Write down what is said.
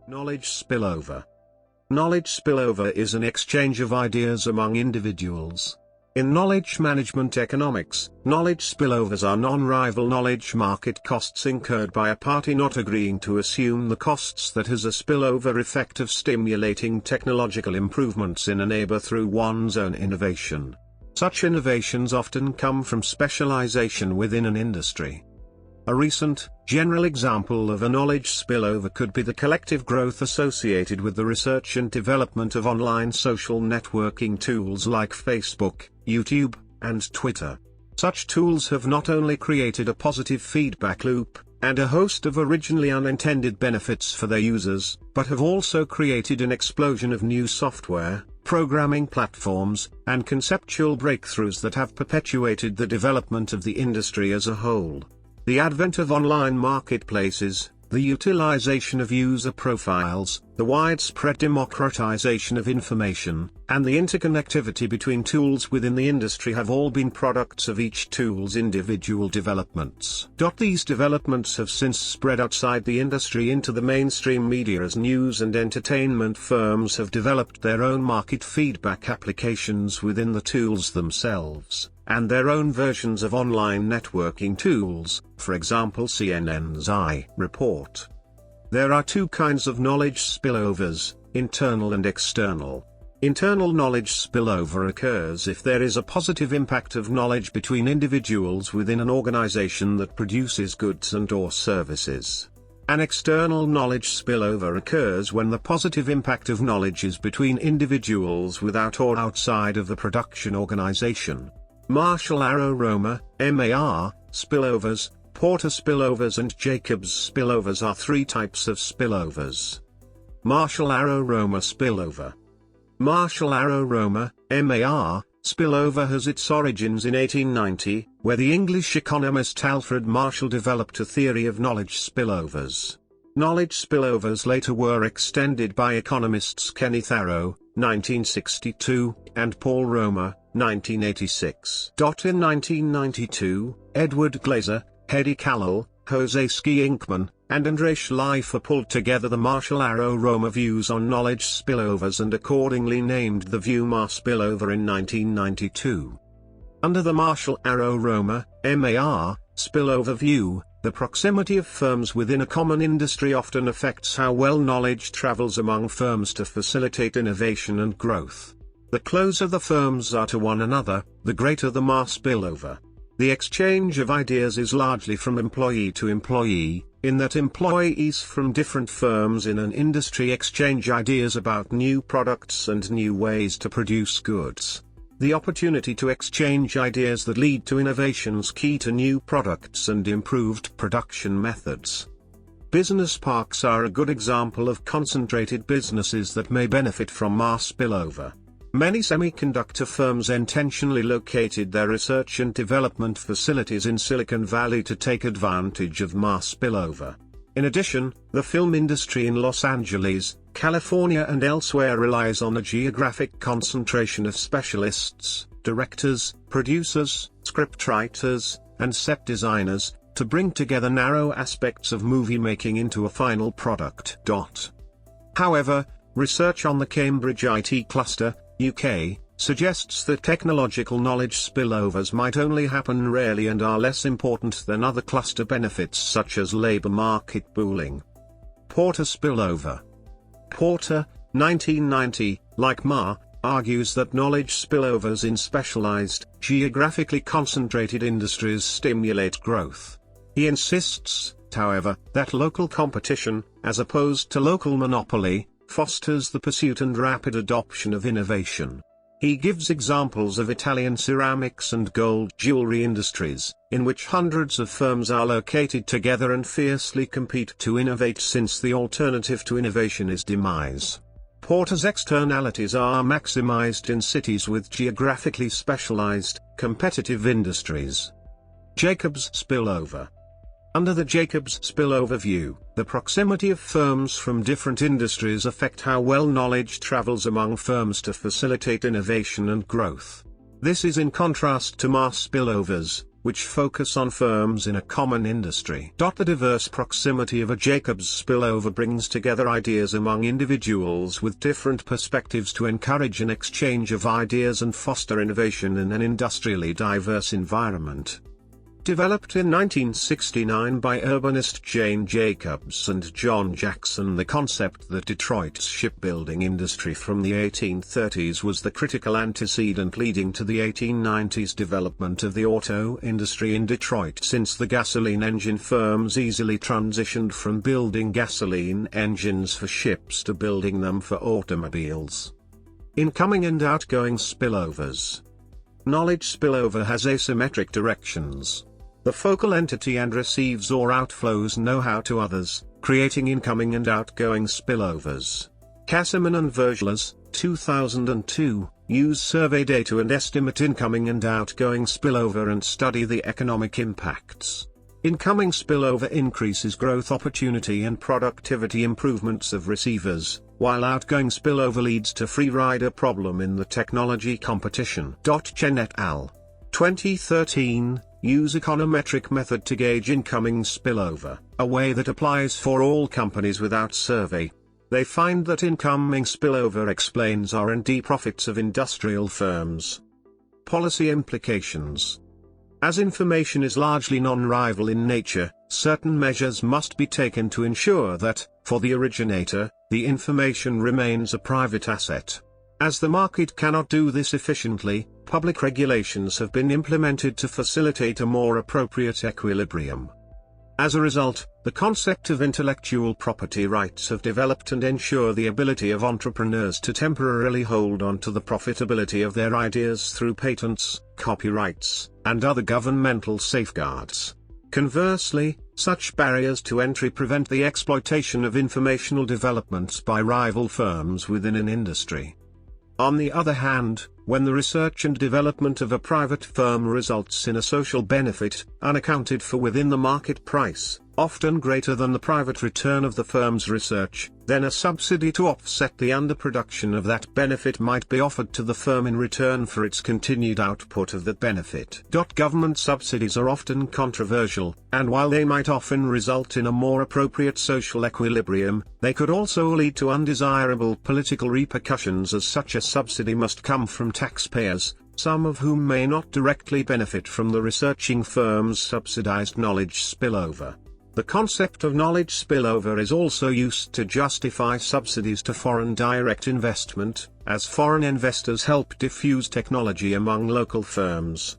Knowledge spillover. Knowledge spillover is an exchange of ideas among individuals. In knowledge management economics, knowledge spillovers are non-rival knowledge market costs incurred by a party not agreeing to assume the costs that has a spillover effect of stimulating technological improvements in a neighbor through one's own innovation. Such innovations often come from specialization within an industry. A recent, general example of a knowledge spillover could be the collective growth associated with the research and development of online social networking tools like Facebook, YouTube, and Twitter. Such tools have not only created a positive feedback loop, and a host of originally unintended benefits for their users, but have also created an explosion of new software, programming platforms, and conceptual breakthroughs that have perpetuated the development of the industry as a whole. The advent of online marketplaces, the utilization of user profiles, the widespread democratization of information, and the interconnectivity between tools within the industry have all been products of each tool's individual developments. These developments have since spread outside the industry into the mainstream media as news and entertainment firms have developed their own market feedback applications within the tools themselves, and their own versions of online networking tools, for example CNN's report. There are two kinds of knowledge spillovers, internal and external. Internal knowledge spillover occurs if there is a positive impact of knowledge between individuals within an organization that produces goods and/or services. An external knowledge spillover occurs when the positive impact of knowledge is between individuals without or outside of the production organization. Marshall-Arrow-Romer, MAR, spillovers, Porter spillovers and Jacobs spillovers are three types of spillovers. Marshall-Arrow-Romer spillover. Marshall-Arrow-Romer, MAR, spillover has its origins in 1890, where the English economist Alfred Marshall developed a theory of knowledge spillovers. Knowledge spillovers later were extended by economists Kenneth Arrow, 1962, and Paul Romer, 1986. In 1992, Edward Glaser, Hedy Callell, Jose Skiinkman, and Andre Schleifer pulled together the Marshall-Arrow-Romer views on knowledge spillovers and accordingly named the view MAR spillover in 1992. Under the Marshall-Arrow-Romer, MAR, spillover view, the proximity of firms within a common industry often affects how well knowledge travels among firms to facilitate innovation and growth. The closer the firms are to one another, the greater the MAR spillover. The exchange of ideas is largely from employee to employee, in that employees from different firms in an industry exchange ideas about new products and new ways to produce goods. The opportunity to exchange ideas that lead to innovations key to new products and improved production methods. Business parks are a good example of concentrated businesses that may benefit from MAR spillover. Many semiconductor firms intentionally located their research and development facilities in Silicon Valley to take advantage of MAR spillover. In addition, the film industry in Los Angeles, California and elsewhere relies on a geographic concentration of specialists, directors, producers, scriptwriters, and set designers, to bring together narrow aspects of movie making into a final product. However, research on the Cambridge IT cluster, UK, suggests that technological knowledge spillovers might only happen rarely and are less important than other cluster benefits such as labor market pooling. Porter spillover. Porter, 1990, like MAR, argues that knowledge spillovers in specialized, geographically concentrated industries stimulate growth. He insists, however, that local competition, as opposed to local monopoly, fosters the pursuit and rapid adoption of innovation. He gives examples of Italian ceramics and gold jewelry industries, in which hundreds of firms are located together and fiercely compete to innovate since the alternative to innovation is demise. Porter's externalities are maximized in cities with geographically specialized, competitive industries. Jacobs spillover. Under the Jacobs spillover view, the proximity of firms from different industries affect how well knowledge travels among firms to facilitate innovation and growth. This is in contrast to MAR spillovers, which focus on firms in a common industry. The diverse proximity of a Jacobs spillover brings together ideas among individuals with different perspectives to encourage an exchange of ideas and foster innovation in an industrially diverse environment. Developed in 1969 by urbanist Jane Jacobs and John Jackson, the concept that Detroit's shipbuilding industry from the 1830s was the critical antecedent leading to the 1890s development of the auto industry in Detroit, since the gasoline engine firms easily transitioned from building gasoline engines for ships to building them for automobiles. Incoming and outgoing spillovers. Knowledge spillover has asymmetric directions. The focal entity and receives or outflows know-how to others, creating incoming and outgoing spillovers. Kasserman and Vergelas, 2002, use survey data and estimate incoming and outgoing spillover and study the economic impacts. Incoming spillover increases growth opportunity and productivity improvements of receivers, while outgoing spillover leads to free rider problem in the technology competition. Chen et al. 2013, use econometric method to gauge incoming spillover, a way that applies for all companies without survey. They find that incoming spillover explains R&D profits of industrial firms. Policy implications. As information is largely non-rival in nature, certain measures must be taken to ensure that, for the originator, the information remains a private asset. As the market cannot do this efficiently, public regulations have been implemented to facilitate a more appropriate equilibrium. As a result, the concept of intellectual property rights have developed and ensure the ability of entrepreneurs to temporarily hold on to the profitability of their ideas through patents, copyrights, and other governmental safeguards. Conversely, such barriers to entry prevent the exploitation of informational developments by rival firms within an industry. On the other hand, when the research and development of a private firm results in a social benefit, unaccounted for within the market price, often greater than the private return of the firm's research, then a subsidy to offset the underproduction of that benefit might be offered to the firm in return for its continued output of that benefit. Government subsidies are often controversial, and while they might often result in a more appropriate social equilibrium, they could also lead to undesirable political repercussions, as such a subsidy must come from taxpayers, some of whom may not directly benefit from the researching firm's subsidized knowledge spillover. The concept of knowledge spillover is also used to justify subsidies to foreign direct investment, as foreign investors help diffuse technology among local firms.